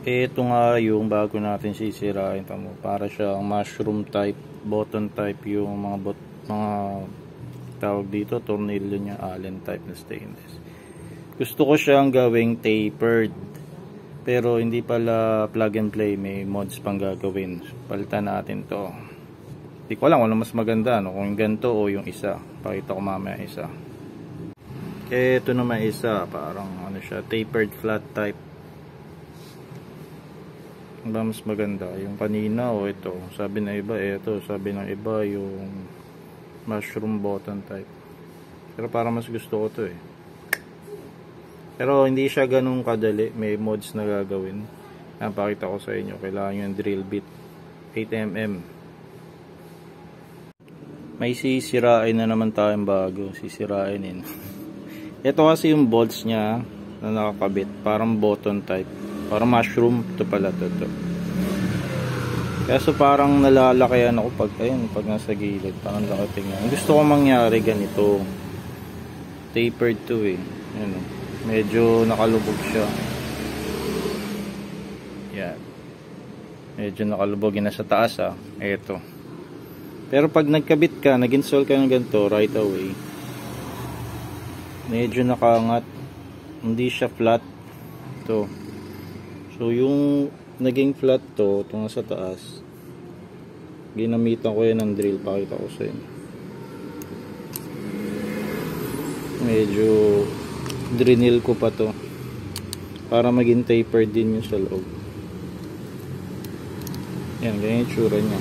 Ito nga yung bago natin sisirain. Tamo, para siyang mushroom type, button type yung mga tawag dito, tornilyo niya, Allen type na stainless. Gusto ko siyang gawing tapered. Pero hindi pala plug and play, may mods pang gagawin. Palitan natin to. Hindi ko alam kung ano mas maganda, no? Kung yung ganito o yung isa. Pakita ko mamaya isa. Ito naman isa, parang ano siya, tapered flat type. Ano ba mas maganda? Yung kanina o ito? Sabi ng iba, ito. Sabi ng iba, yung mushroom button type. Pero parang mas gusto ko to eh. Pero hindi siya ganun kadali. May mods na gagawin. Napakita ko sa inyo. Kailangan yung drill bit. 8mm. May sisirain na naman tayong bago. Sisirainin. Ito kasi yung bolts niya na nakakabit. Parang button type. Parang mushroom. Ito pala to. Kaya so parang nalalakayan ako pag nasa gilid. Parang laki tingnan. Gusto ko mangyari ganito. Tapered to eh. Ayan o. Medyo nakalubog siya. Yan. Medyo nakalubog yun na sa taas ah. Eto. Pero pag nagkabit ka, nag-install ka ng ganito right away, medyo nakaangat. Hindi siya flat. Ito. So yung naging flat to, ito nga sa taas, ginamitan ko yan ng drill. Pakita ko sa inyo. Medyo drinil ko pa to para maging tapered din yung sa loob. Yan, ganyan yung tsura nya.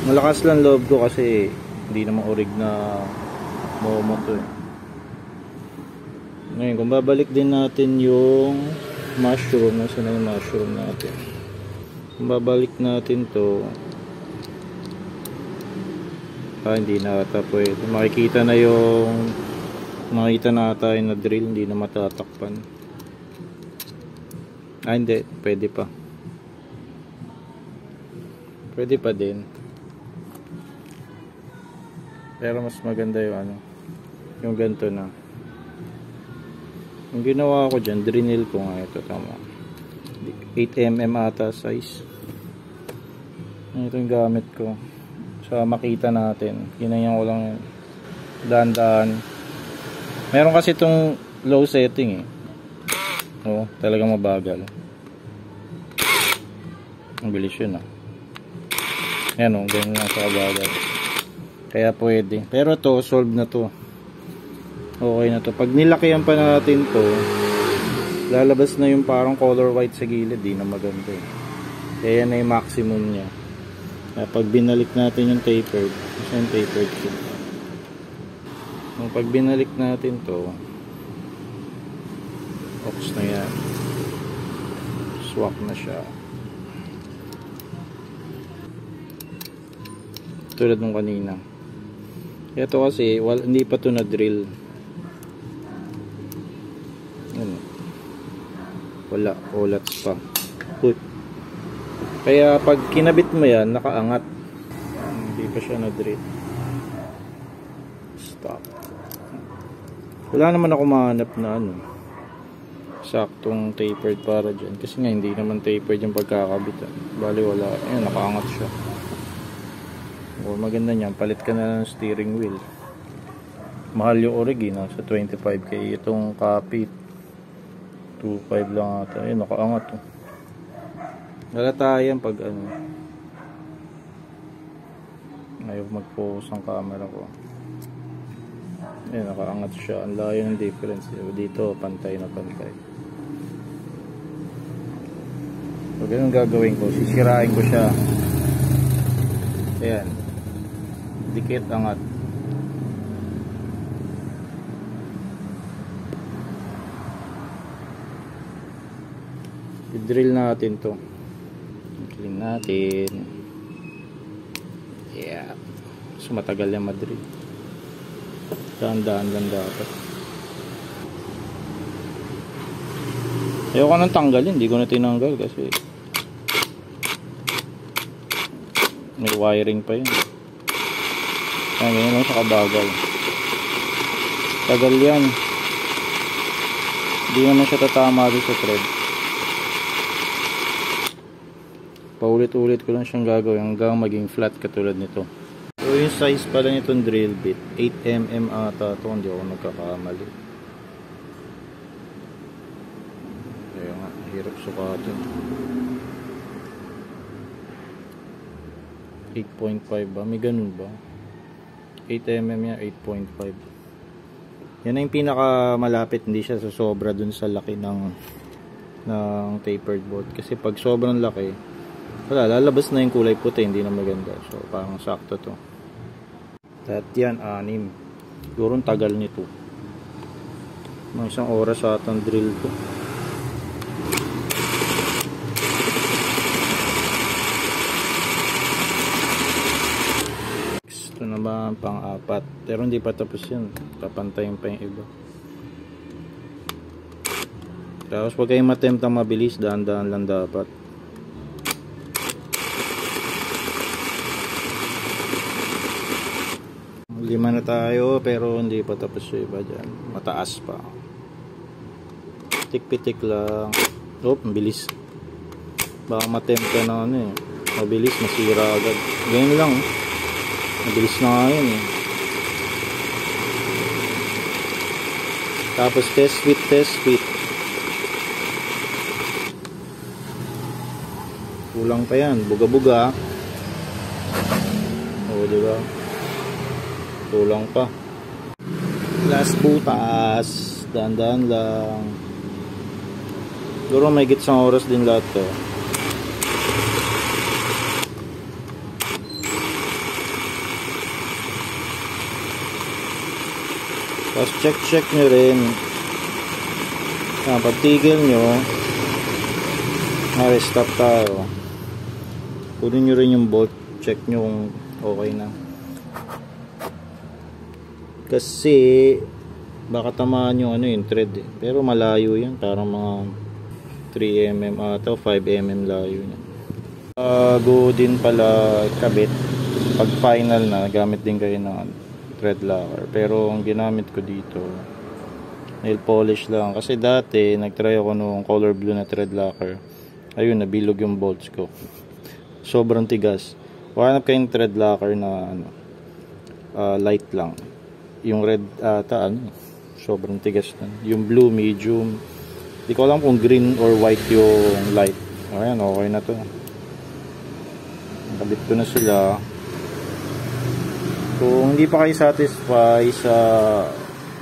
Malakas lang loob ko kasi hindi naman orig na momo to eh. Ngayon kung babalik din natin yung mushroom, nasa na yung mushroom natin, kung babalik natin to, hindi na ata pwede. Makikita na yung makita na tayo na drill, hindi na matatakpan. Hindi, pwede pa. Pwede pa din. Pero mas maganda yung ano, yung ganito na. Yung ginawa ko dyan, drinil ko nga ito, tama. 8mm ata size. Ito yung gamit ko. Sa makita natin, kinayang ko lang yun. Daan-daan. Meron kasi itong low setting eh. Oo, talagang mabagal. Ang bilis yun ah. Ayan o, ganyan lang sa kabagal. Kaya pwede. Pero to, solve na to. Okay na to. Pag nilakihan pa natin to, lalabas na yung parang color white sa gilid. Di na maganda eh. Kaya na yung maximum nya. Kaya pag binalik natin yung tapered, kasi yung tapered ko. Pag binalik natin to, ox na yan, swak na siya tulad nung kanina. Ito kasi hindi pa to na drill. Wala, ulats pa. Kaya pag kinabit mo yan, nakaangat. Hindi pa siya na drill. Stop. Wala naman ako mahanap na ano, saktong tapered para dyan. Kasi nga hindi naman tapered yung pagkakabit. Bali wala. Ayan, nakaangat siya. O, maganda niyan. Palit ka na ng steering wheel. Mahal yung origi. Sa 25k. Itong copy 2.5 lang ata. Ayan, nakaangat. Galatayan pag ano. Ayaw mag-focus ang camera ko. Ayan, nakaangat siya. Ang layo ng difference. Dito, pantay na pantay. So, ganun gagawin ko. Sisirain ko siya. Ayan. Dikit, angat. I-drill natin to. I-clean natin. Yeah. So, matagal yan madrill. Daan-daan lang dapat. Ayoko nang tanggalin. Hindi ko na tinanggal kasi may wiring pa yun. Kaya ganyan lang sa kabagal. Tagal yan. Hindi naman siya tatama doon sa thread. paulit-ulit ko lang siyang gagawin hanggang maging flat katulad nito. So yung size pala nitong drill bit 8mm ata ito, hindi ako nagkakamali. Kaya nga, hirap sukatin. 8.5 ba? May ganun ba? 8mm yan, 8.5. Yan na yung pinaka malapit, hindi siya sobra dun sa laki ng tapered bolt. Kasi pag sobrang laki, wala, lalabas na yung kulay puti, hindi na maganda. So parang sakto to. At yan, 6. Siguro ang tagal nito. Mga isang oras atang drill ko. Ito naman pang-4. Pero hindi pa tapos yun. Papantayin pa yung iba. Tapos huwag kayong matempt ang mabilis. Daan-daan lang dapat. Lima na tayo. Pero hindi pa tapos yung iba dyan. Mataas pa. Pitik-pitik lang. Oh, mabilis. Baka matempt ka na ano eh. Mabilis, masira agad. Ganyan lang. Mabilis na nga yun eh. Tapos test fit. Kulang pa yan. Buga-buga. O, diba? Kulang pa. Last butas. Dahan-dahan lang. Siguro may gitsang oras din lahat to. Tapos check nyo rin. Pag tigil nyo, stop tayo. Kunin nyo rin yung bolt. Check nyo kung okay na. Kasi baka tamaan yung yung thread eh. Pero malayo yan. Parang mga 3mm ata o 5mm layo yan. Go din pala kabit. Pag final na, gamit din kayo ng thread locker. Pero ang ginamit ko dito, nail polish lang. Kasi dati, nagtry ako nung color blue na thread locker. Ayun, nabilog yung bolts ko. Sobrang tigas. Hanap kayong thread locker na light lang. Yung red ata, sobrang tigas na. Yung blue, medium. Hindi ko alam kung green or white yung light. Ayan, okay na to. Nakabit ko na sila. Kung hindi pa kayo satisfy sa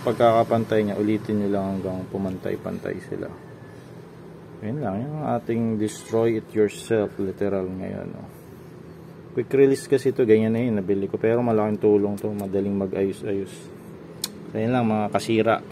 pagkakapantay niya, ulitin nyo lang hanggang pumantay-pantay sila. Ayun lang, yung ating destroy it yourself literal ngayon. Quick release kasi ito, ganyan na yun, nabili ko. Pero malaking tulong to, madaling mag-ayos-ayos. Ayun lang mga kasira.